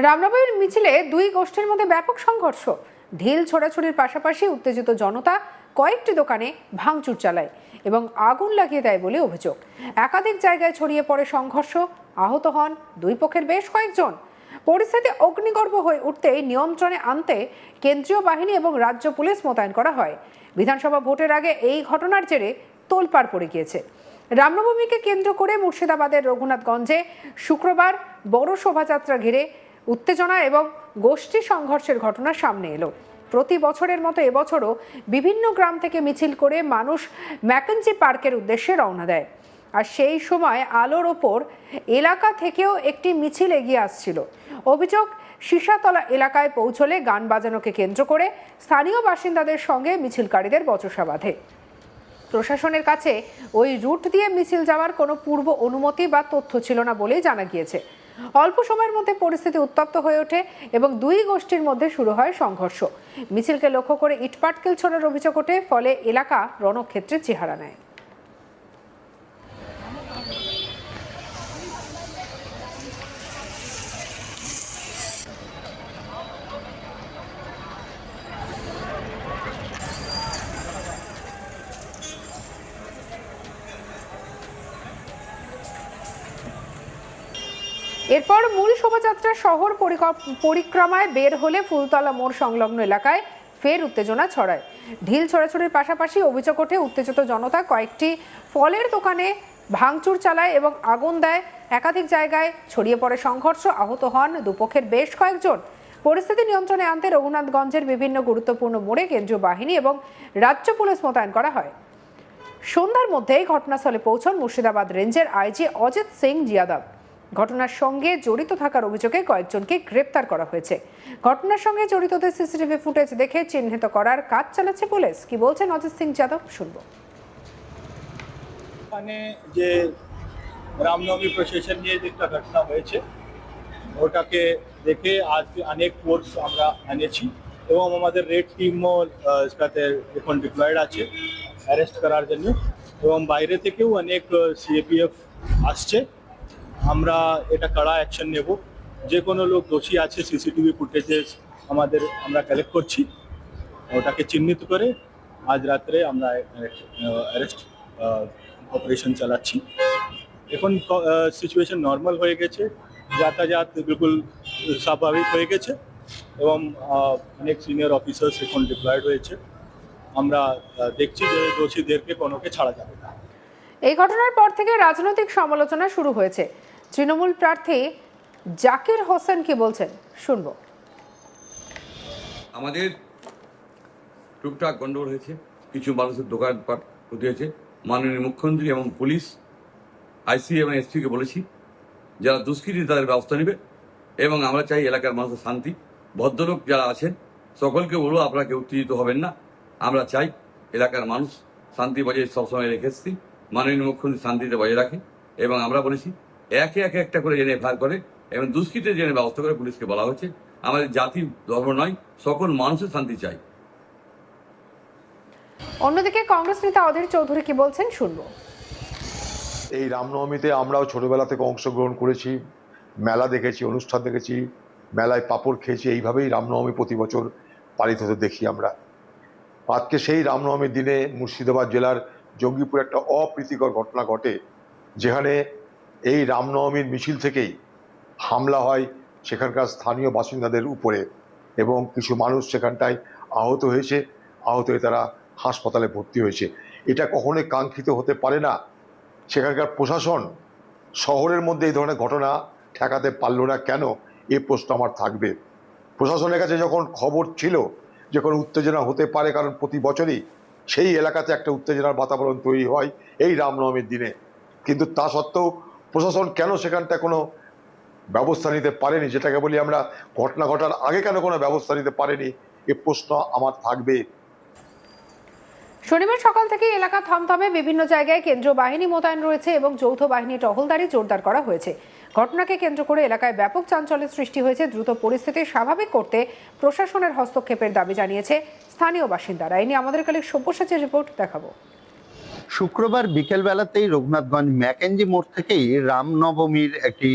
রামনবমীর মিছিলে দুই গোষ্ঠীর মধ্যে ব্যাপক সংঘর্ষ। ঢিল ছোড়াছুড়ির পাশাপাশি উত্তেজিত জনতা কয়েকটি দোকানে ভাঙচুর চালায় এবং আগুন লাগিয়ে দেয় বলে অভিযোগ। একাধিক জায়গায় ছড়িয়ে পড়ে সংঘর্ষ, আহত হন দুই পক্ষের বেশ কয়েকজন। পরিস্থিতি অগ্নিগর্ভ হয়ে উঠতেই নিয়ন্ত্রণে আনতে কেন্দ্রীয় বাহিনী এবং রাজ্য পুলিশ মোতায়েন করা হয়। বিধানসভা ভোটের আগে এই ঘটনার জেরে তোলপাড় পড়ে গিয়েছে। রামনবমীকে কেন্দ্র করে মুর্শিদাবাদের রঘুনাথগঞ্জে শুক্রবার বড় শোভাযাত্রা ঘিরে উত্তেজনা এবং গোষ্ঠী সংঘর্ষের ঘটনা সামনে এলো। প্রতি বছরের মতো এবছরও বিভিন্ন গ্রাম থেকে মিছিল করে মানুষ ম্যাকেঞ্জি পার্কের উদ্দেশ্যে রওনা দেয়। আর সেই সময় আলোর ওপর এলাকা থেকেও একটি মিছিল এগিয়ে আসছিল। অভিযোগ, সীসাতলা এলাকায় পৌঁছলে গান বাজানোকে কেন্দ্র করে স্থানীয় বাসিন্দাদের সঙ্গে মিছিলকারীদের বচসা বাঁধে। প্রশাসনের কাছে ওই রুট দিয়ে মিছিল যাওয়ার কোনো পূর্ব অনুমতি বা তথ্য ছিল না বলেই জানা গিয়েছে। অল্প সময়ের মধ্যে পরিস্থিতি উত্তপ্ত হয়ে ওঠে এবং দুই গোষ্ঠীর মধ্যে শুরু হয় সংঘর্ষ। মিছিলকে লক্ষ্য করে ইটপাটকেল ছোড়ার অভিযোগ ওঠে, ফলে এলাকা রণক্ষেত্রের চেহারা নেয়। এরপর মূল শোভাযাত্রা শহর পরিক্রমায় বের হলে ফুলতলা মোড় সংলগ্ন এলাকায় ফের উত্তেজনা ছড়ায়। ঢিল ছোড়াছুড়ির পাশাপাশি অভিযোগ ওঠে উত্তেজিত জনতা কয়েকটি ফলের দোকানে ভাঙচুর চালায় এবং আগুন দেয়। একাধিক জায়গায় ছড়িয়ে পড়ে সংঘর্ষ, আহত হন দুপক্ষের বেশ কয়েকজন। পরিস্থিতি নিয়ন্ত্রণে আনতে রঘুনাথগঞ্জের বিভিন্ন গুরুত্বপূর্ণ মোড়ে কেন্দ্রীয় বাহিনী এবং রাজ্য পুলিশ মোতায়েন করা হয়। সন্ধ্যার মধ্যেই ঘটনাস্থলে পৌঁছন মুর্শিদাবাদ রেঞ্জের আইজি অজিত সিং যাদব। ঘটনার সঙ্গে জড়িত থাকার অভিযোগে কয়েকজনকে গ্রেপ্তার করা হয়েছে। ঘটনার সঙ্গে জড়িতদের সিসিটিভি ফুটেজ দেখে চিহ্নিত করার কাজ চালাচ্ছে পুলিশ। কি বলছেন অজিত সিং যাদব, শুনবো। এখানে যে রামনবমী প্রসেশন নিয়ে যে একটা ঘটনা হয়েছে, ওটাকে দেখে আজ অনেক ফোর্স আমরা এনেছি এবং আমাদের রেড টিমও এটাতে এখন ডিপ্লয়েড আছে অ্যারেস্ট করার জন্য, এবং বাইরে থেকেও অনেক সিএপিএফ আসছে। আমরা এটা কড়া অ্যাকশন নেব। যে কোনো লোক দোষী আছে সিসিটিভি ফুটেজেস আমরা কালেক্ট করছি, ওটাকে চিহ্নিত করে আজ রাত্রে আমরা অ্যারেস্ট অপারেশন চালাচ্ছি। এখন সিচুয়েশন নর্মাল হয়ে গেছে, যাতায়াত বিলকুল স্বাভাবিক হয়ে গেছে এবং অনেক সিনিয়র অফিসার্স এখন ডিপ্লয়েড হয়েছে। আমরা দেখছি যে দোষীদেরকে কোনোকে ছাড়া যাবে না। এই ঘটনার পর থেকে রাজনৈতিক সমালোচনা শুরু হয়েছে। তৃণমূল প্রার্থী জাকির হোসেন কি বলছেন, শুনবো। আমাদের টুকটাক গন্ডগোল হয়েছে, কিছু মানুষের দোকানপাট ক্ষতি হয়েছে। মাননীয় মুখ্যমন্ত্রী এবং পুলিশ, আইসি এবং এসপিকে বলেছি যারা দুষ্কৃতী তাদের ব্যবস্থা নেবে, এবং আমরা চাই এলাকার মানুষের শান্তি। ভদ্রলোক যারা আছেন সকলকে বলবো আপনারা কেউ উত্তেজিত হবেন না। আমরা চাই এলাকার মানুষ শান্তি বজায় সবসময় রেখে এসেছি, মাননীয় মুখ্যমন্ত্রী শান্তিতে বজায় রাখে, এবং আমরা বলেছি একে একে একটা করে জেনে এফআইআর করে এবং দুষ্কৃতীদের জেনে ব্যবস্থা করে পুলিশকে বলা হয়েছে। আমাদের জাতি ধর্ম নয়, সকল মানুষের শান্তি চাই। অন্যদিকে কংগ্রেস নেতা অধীর চৌধুরী কি বলছেন, শুনবো। এই রামনবমীতে আমরাও ছোটবেলা থেকে অংশগ্রহণ করেছি, মেলা দেখেছি, অনুষ্ঠান দেখেছি, মেলায় পাঁপড় খেয়েছি। এইভাবেই রামনবমী প্রতি বছর পালিত হতে দেখি আমরা। আজকে সেই রামনবমীর দিনে মুর্শিদাবাদ জেলার জঙ্গিপুরে একটা অপ্রীতিকর ঘটনা ঘটে, যেখানে এই রামনবমীর মিছিল থেকেই হামলা হয় সেখানকার স্থানীয় বাসিন্দাদের উপরে এবং কিছু মানুষ সেখানটায় আহত হয়েছে। আহত হয়ে তারা হাসপাতালে ভর্তি হয়েছে। এটা কখনোই কাঙ্ক্ষিত হতে পারে না। সেখানকার প্রশাসন শহরের মধ্যে এই ধরনের ঘটনা ঠেকাতে পারল না কেন, এই প্রশ্ন আমার থাকবে। প্রশাসনের কাছে যখন খবর ছিল যে কোনো উত্তেজনা হতে পারে, কারণ প্রতি বছরই সেই এলাকাতে একটা উত্তেজনার বাতাবরণ তৈরি হয় এই রামনবমীর দিনে, কিন্তু তা সত্ত্বেও প্রশাসন কেন সেখানটা কোনো ব্যবস্থা নিতে পারেনি, যেটাকে বলি আমরা ঘটনা ঘটার আগে কেন কোনো ব্যবস্থা নিতে পারেনি, এ প্রশ্ন আমার থাকবে। শনিবার সকাল থেকে এলাকা থমথমে। বিভিন্ন জায়গায় কেন্দ্রীয় বাহিনী মোতায়েন রয়েছে এবং যৌথ বাহিনী টহলদারি জোরদার করা হয়েছে। ঘটনাকে কেন্দ্র করে এলাকায় ব্যাপক চাঞ্চল্যের সৃষ্টি হয়েছে। দ্রুত পরিস্থিতি স্বাভাবিক করতে প্রশাসনের হস্তক্ষেপের দাবি জানিয়েছে স্থানীয় বাসিন্দারা। এই নিয়ে আমাদের কালে সব্যসাচীর রিপোর্ট দেখাবো। শুক্রবার বিকেলবেলাতেই রঘুনাথগঞ্জ ম্যাকেঞ্জি মোড় থেকেই রামনবমীর একটি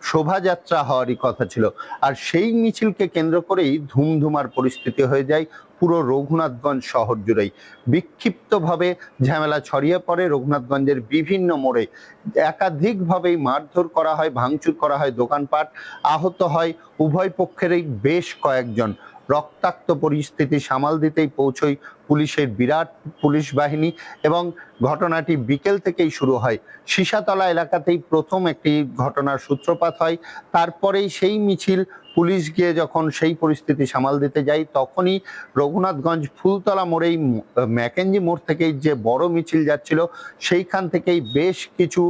শোভাযাত্রা হওয়ারই কথা ছিল। আর সেই মিছিলকে কেন্দ্র করেই ধুমধুমার পরিস্থিতি হয়ে যায় পুরো রঘুনাথগঞ্জ শহর জুড়েই। বিক্ষিপ্তভাবে ঝামেলা ছড়িয়ে পড়ে রঘুনাথগঞ্জের বিভিন্ন মোড়ে। একাধিকভাবেই মারধর করা হয়, ভাঙচুর করা হয় দোকানপাট, আহত হয় উভয় পক্ষেরই বেশ কয়েকজন। রক্তাক্ত পরিস্থিতি সামাল দিতেই পৌঁছয় পুলিশের বিরাট পুলিশ বাহিনী এবং ঘটনাটি বিকেল থেকেই শুরু হয়। সীসাতলা এলাকাতেই প্রথম একটি ঘটনার সূত্রপাত হয়। তারপরেই সেই মিছিল পুলিশ গিয়ে যখন সেই পরিস্থিতি সামাল দিতে যায়, তখনই রঘুনাথগঞ্জ ফুলতলা মোড়েই ম্যাকেঞ্জি মোড় থেকেই যে বড় মিছিল যাচ্ছিল, সেইখান থেকেই বেশ কিছু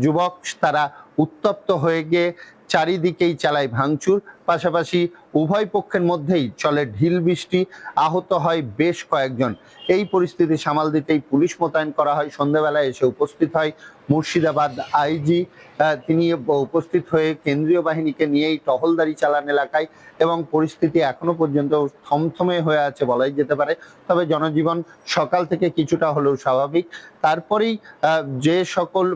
যুবক তারা উত্তপ্ত হয়ে গিয়ে চারিদিকেই চালায় ভাঙচুর। পাশাপাশি উভয় পক্ষের মধ্যেই চলে ঢিল বৃষ্টি, আহত হয় বেশ কয়েকজন। এই পরিস্থিতি সামাল দিতেই পুলিশ মোতায়েন করা হয়। সন্ধ্যাবেলায় এসে উপস্থিত হয় মুর্শিদাবাদ আইজি। তিনি উপস্থিত হয়ে কেন্দ্রীয় বাহিনীকে নিয়েই টহলদারি চালান এলাকায় এবং পরিস্থিতি এখনো পর্যন্ত থমথমে হয়ে আছে বলাই যেতে পারে। তবে জনজীবন সকাল থেকে কিছুটা হলেও স্বাভাবিক। তারপরেই যে সকল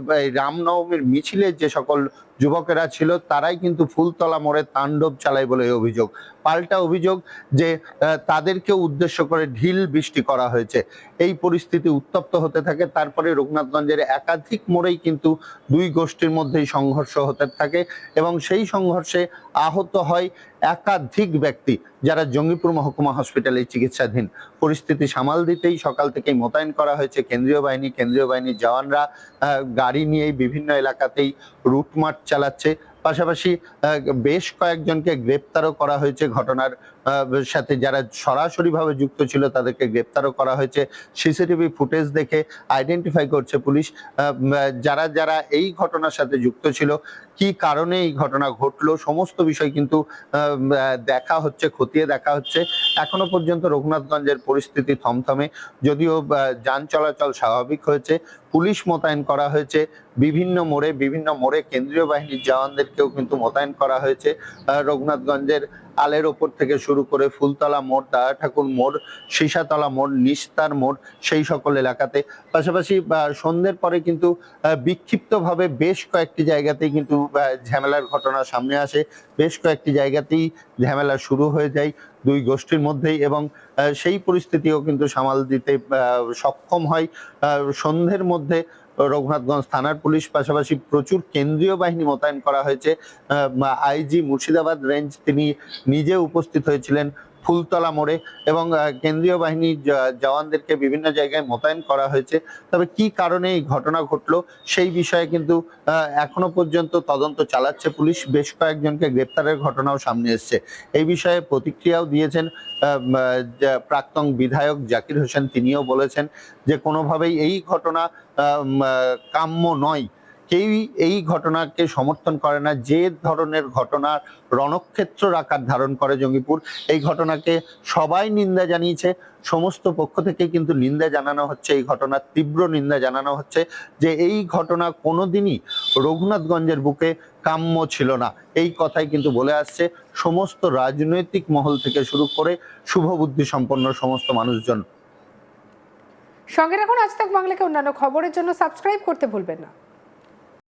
রামনবমীর মিছিলে যে সকল যুবকেরা ছিল তারাই কিন্তু ফুলতলা মোড়ে তাণ্ডব চালায় বলে অভিযোগ। পাল্টা অভিযোগ যে তাদেরকে উদ্দেশ্য করে ঢিল বৃষ্টি করা হয়েছে। এই পরিস্থিতি উত্তপ্ত হতে থাকে। তারপরে রঘুনাথগঞ্জের একাধিক মোড়েই কিন্তু দুই গোষ্ঠীর মধ্যেই সংঘর্ষ হতে থাকে এবং সেই সংঘর্ষে আহত হয় একাধিক ব্যক্তি, যারা জঙ্গিপুর মহকুমা হসপিটালে চিকিৎসাধীন। পরিস্থিতি সামাল দিতেই সকাল থেকেই মোতায়েন করা হয়েছে কেন্দ্রীয় বাহিনীর জওয়ানরা গাড়ি নিয়েই বিভিন্ন এলাকাতেই রুটমার্চ চালাচ্ছে। পাশাপাশি বেশ কয়েকজনকে গ্রেপ্তারও করা হয়েছে। ঘটনার সাথে যারা সরাসরিভাবে যুক্ত ছিল তাদেরকে গ্রেপ্তারও করা হয়েছে। সিসিটিভি ফুটেজ দেখে আইডেন্টিফাই করছে পুলিশ যারা যারা এই ঘটনার সাথে যুক্ত ছিল, কি কারণে এই ঘটনা ঘটলো, সমস্ত বিষয় কিন্তু দেখা হচ্ছে, খতিয়ে দেখা হচ্ছে। এখনো পর্যন্ত রঘুনাথগঞ্জের পরিস্থিতি থমথমে, যদিও যান চলাচল স্বাভাবিক হয়েছে। পুলিশ মোতায়েন করা হয়েছে বিভিন্ন মোড়ে কেন্দ্রীয় বাহিনীর জওয়ানদেরকেও কিন্তু মোতায়েন করা হয়েছে। রঘুনাথগঞ্জের আলের ওপর থেকে শুরু করে ফুলতলা মোড়, দায়া ঠাকুর মোড়, সীসাতলা মোড়, নিস্তার মোড়, সেই সকল এলাকাতে। পাশাপাশি সন্ধ্যের পরে কিন্তু বিক্ষিপ্তভাবে বেশ কয়েকটি জায়গাতেই কিন্তু ঝামেলার ঘটনা সামনে আসে। বেশ কয়েকটি জায়গাতেই ঝামেলা শুরু হয়ে যায় দুই গোষ্ঠীর মধ্যেই এবং সেই পরিস্থিতিও কিন্তু সামাল দিতে সক্ষম হয় সন্ধ্যের মধ্যে রঘুনাথগঞ্জ থানার পুলিশ। পাশাপাশি প্রচুর কেন্দ্রীয় বাহিনী মোতায়েন করা হয়েছে। আইজি মুর্শিদাবাদ রেঞ্জ তিনি নিজে উপস্থিত হয়েছিলেন ফুলতলা মোড়ে এবং কেন্দ্রীয় বাহিনীর জওয়ানদেরকে বিভিন্ন জায়গায় মোতায়েন করা হয়েছে। তবে কি কারণে এই ঘটনা ঘটলো সেই বিষয়ে কিন্তু এখনো পর্যন্ত তদন্ত চালাচ্ছে পুলিশ। বেশ কয়েকজনকে গ্রেপ্তারের ঘটনাও সামনে এসছে। এই বিষয়ে প্রতিক্রিয়াও দিয়েছেন প্রাক্তন বিধায়ক জাকির হোসেন। তিনিও বলেছেন যে কোনোভাবেই এই ঘটনা কাম্য নয়, কেউই এই ঘটনাকে সমর্থন করে না। যে ধরনের ঘটনার রণক্ষেত্র আকার ধারণ করে জঙ্গিপুর, এই ঘটনাকে সবাই নিন্দা জানিয়েছে। সমস্ত পক্ষ থেকে কিন্তু নিন্দা জানানো হচ্ছে, এই ঘটনার তীব্র নিন্দা জানানো হচ্ছে যে এই ঘটনা কোনোদিনই রঘুনাথগঞ্জের বুকে কাম্য ছিল না। এই কথাই কিন্তু বলে আসছে সমস্ত রাজনৈতিক মহল থেকে শুরু করে শুভবুদ্ধি সম্পন্ন সমস্ত মানুষজন। সঙ্গে রাখুন আজ তাক বাংলাকে অন্যান্য খবরের জন্য সাবস্ক্রাইব করতে ভুলবেন না।